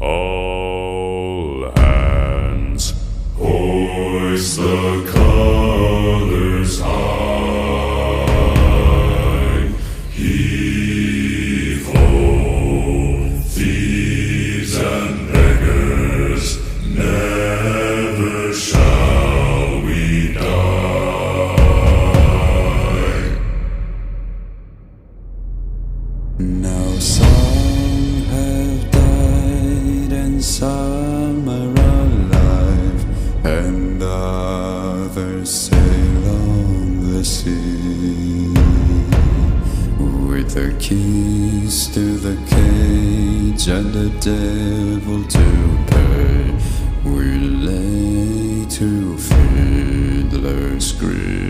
All hands, hoist the colors high. Heave ho, thieves and beggars, never shall we die. Now some have died and some are alive, and others sail on the sea. With the keys to the cage and the devil to pay, we lay to fiddler's grave.